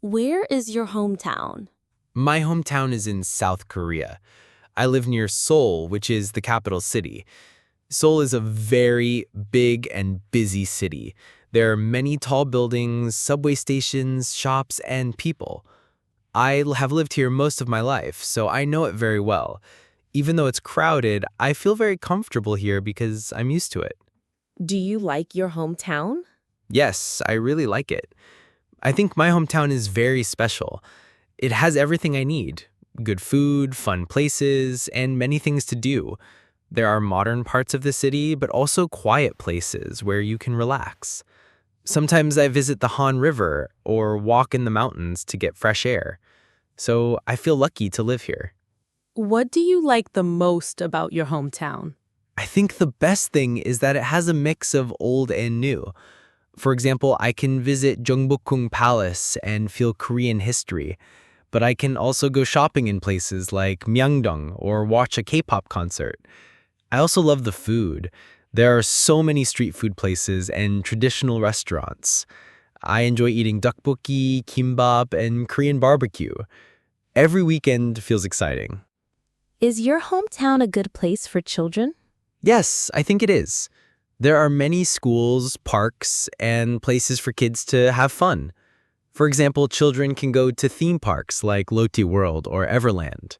Where is your hometown? My hometown is in South Korea. I live near Seoul, which is the capital city. Seoul is a very big and busy city. There are many tall buildings, subway stations, shops, and people. I have lived here most of my life, so I know it very well. Even though it's crowded, I feel very comfortable here because I'm used to it. Do you like your hometown? Yes, I really like it. I think my hometown is very special. It has everything I need: good food, fun places, and many things to do. There are modern parts of the city, but also quiet places where you can relax. Sometimes I visit the Han River or walk in the mountains to get fresh air. So I feel lucky to live here. What do you like the most about your hometown? I think the best thing is that it has a mix of old and new. For example, I can visit Gyeongbokgung Palace and feel Korean history, but I can also go shopping in places like Myeongdong or watch a K-pop concert. I also love the food. There are so many street food places and traditional restaurants. I enjoy eating tteokbokki, kimbap, and Korean barbecue. Every weekend feels exciting. Is your hometown a good place for children? Yes, I think it is. There are many schools, parks, and places for kids to have fun. For example, children can go to theme parks like Lotte World or Everland.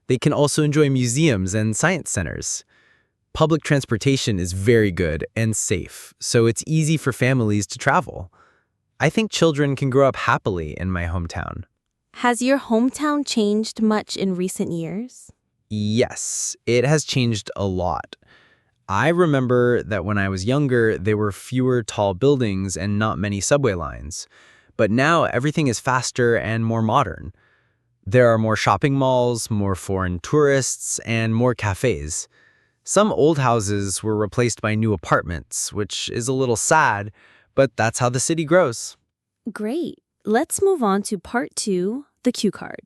They can also enjoy museums and science centers. Public transportation is very good and safe, so it's easy for families to travel. I think children can grow up happily in my hometown. Has your hometown changed much in recent years? Yes, it has changed a lot. I remember that when I was younger, there were fewer tall buildings and not many subway lines. But now everything is faster and more modern. There are more shopping malls, more foreign tourists, and more cafes. Some old houses were replaced by new apartments, which is a little sad, but that's how the city grows. Great. Let's move on to part 2, the Qard.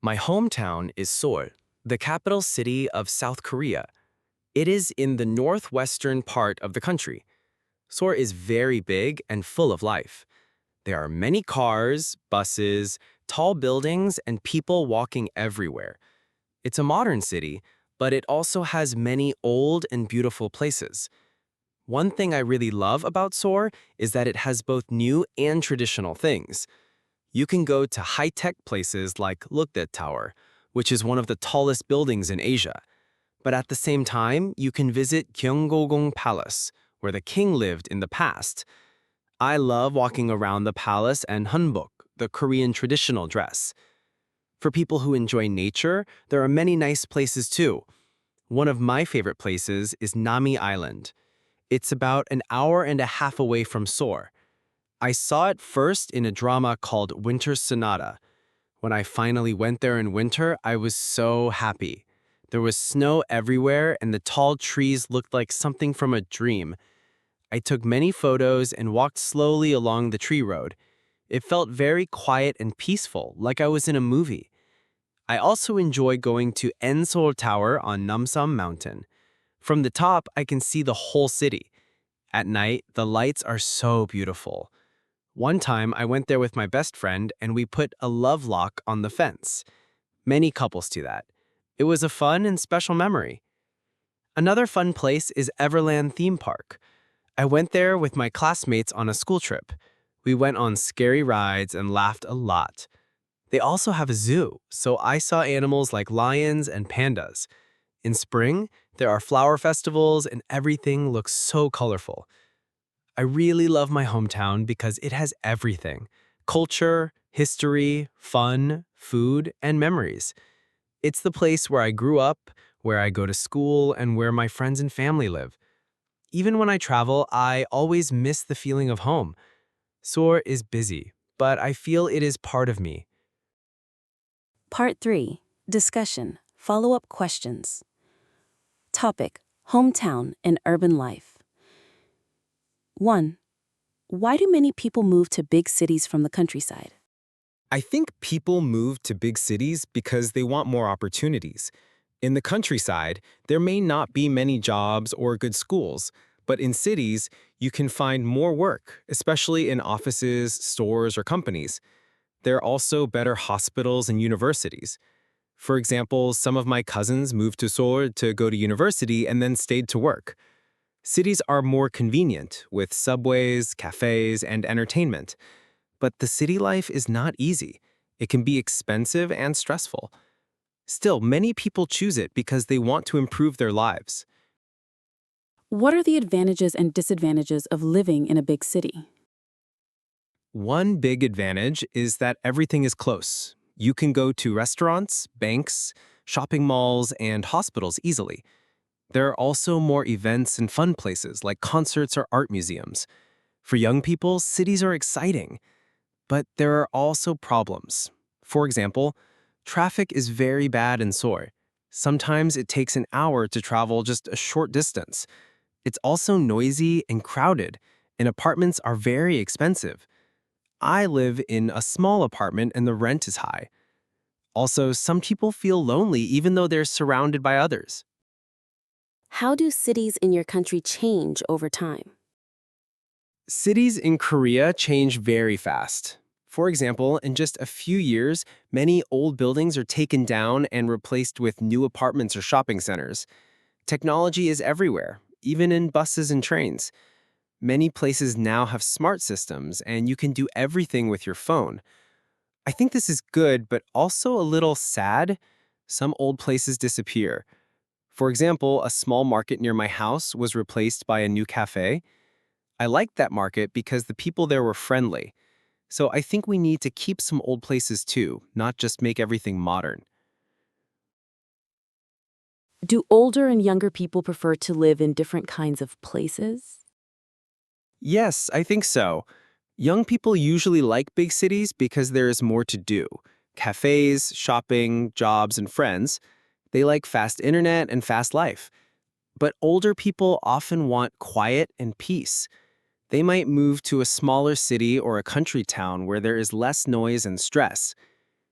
My hometown is Seoul, the capital city of South Korea. It is in the northwestern part of the country. Seoul is very big and full of life. There are many cars, buses, tall buildings, and people walking everywhere. It's a modern city, but it also has many old and beautiful places. One thing I really love about Seoul is that it has both new and traditional things. You can go to high-tech places like Lotte Tower, which is one of the tallest buildings in Asia. But at the same time, you can visit Gyeongbokgung Palace, where the king lived in the past. I love walking around the palace and hanbok, the Korean traditional dress. For people who enjoy nature, there are many nice places too. One of my favorite places is Nami Island. It's about an hour and a half away from Seoul. I saw it first in a drama called Winter Sonata. When I finally went there in winter, I was so happy. There was snow everywhere and the tall trees looked like something from a dream. I took many photos and walked slowly along the tree road. It felt very quiet and peaceful, like I was in a movie. I also enjoy going to Seoul Tower on Namsam Mountain. From the top, I can see the whole city. At night, the lights are so beautiful. One time, I went there with my best friend and we put a love lock on the fence. Many couples do that. It was a fun and special memory. Another fun place is Everland Theme Park. I went there with my classmates on a school trip. We went on scary rides and laughed a lot. They also have a zoo, so I saw animals like lions and pandas. In spring, there are flower festivals and everything looks so colorful. I really love my hometown because it has everything: culture, history, fun, food, and memories. It's the place where I grew up, where I go to school, and where my friends and family live. Even when I travel, I always miss the feeling of home. Seoul is busy, but I feel it is part of me. Part 3, discussion, follow-up questions. Topic, hometown and urban life. 1. Why do many people move to big cities from the countryside? I think people move to big cities because they want more opportunities. In the countryside, there may not be many jobs or good schools, but in cities, you can find more work, especially in offices, stores, or companies. there are also better hospitals and universities. For example, some of my cousins moved to Seoul to go to university and then stayed to work. Cities are more convenient, with subways, cafes, and entertainment. But the city life is not easy. It can be expensive and stressful. Still, many people choose it because they want to improve their lives. What are the advantages and disadvantages of living in a big city? One big advantage is that everything is close. You can go to restaurants, banks, shopping malls, and hospitals easily. There are also more events and fun places like concerts or art museums. For young people, cities are exciting. But there are also problems. For example, traffic is very bad in Seoul. Sometimes it takes an hour to travel just a short distance. It's also noisy and crowded, and apartments are very expensive. I live in a small apartment and the rent is high. Also, some people feel lonely even though they're surrounded by others. How do cities in your country change over time? Cities in Korea change very fast. For example, in just a few years, many old buildings are taken down and replaced with new apartments or shopping centers. Technology is everywhere, even in buses and trains. Many places now have smart systems, and you can do everything with your phone. I think this is good, but also a little sad. Some old places disappear. For example, a small market near my house was replaced by a new cafe. I liked that market because the people there were friendly. So I think we need to keep some old places too, not just make everything modern. Do older and younger people prefer to live in different kinds of places? Yes, I think so. Young people usually like big cities because there is more to do. Cafes, shopping, jobs, and friends. They like fast internet and fast life. But older people often want quiet and peace. They might move to a smaller city or a country town where there is less noise and stress.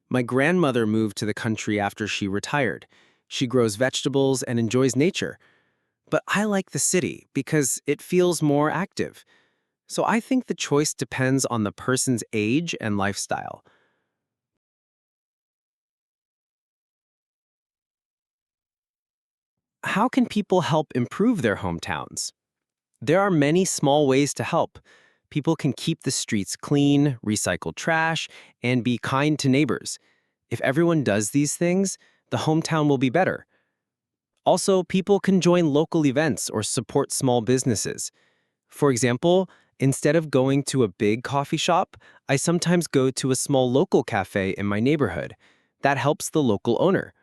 My grandmother moved to the country after she retired. She grows vegetables and enjoys nature. But I like the city because it feels more active. So I think the choice depends on the person's age and lifestyle. How can people help improve their hometowns? There are many small ways to help. People can keep the streets clean, recycle trash, and be kind to neighbors. If everyone does these things, the hometown will be better. Also, people can join local events or support small businesses. For example, instead of going to a big coffee shop, I sometimes go to a small local cafe in my neighborhood. That helps the local owner.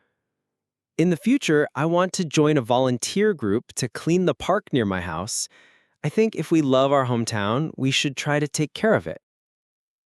In the future, I want to join a volunteer group to clean the park near my house. I think if we love our hometown, we should try to take care of it.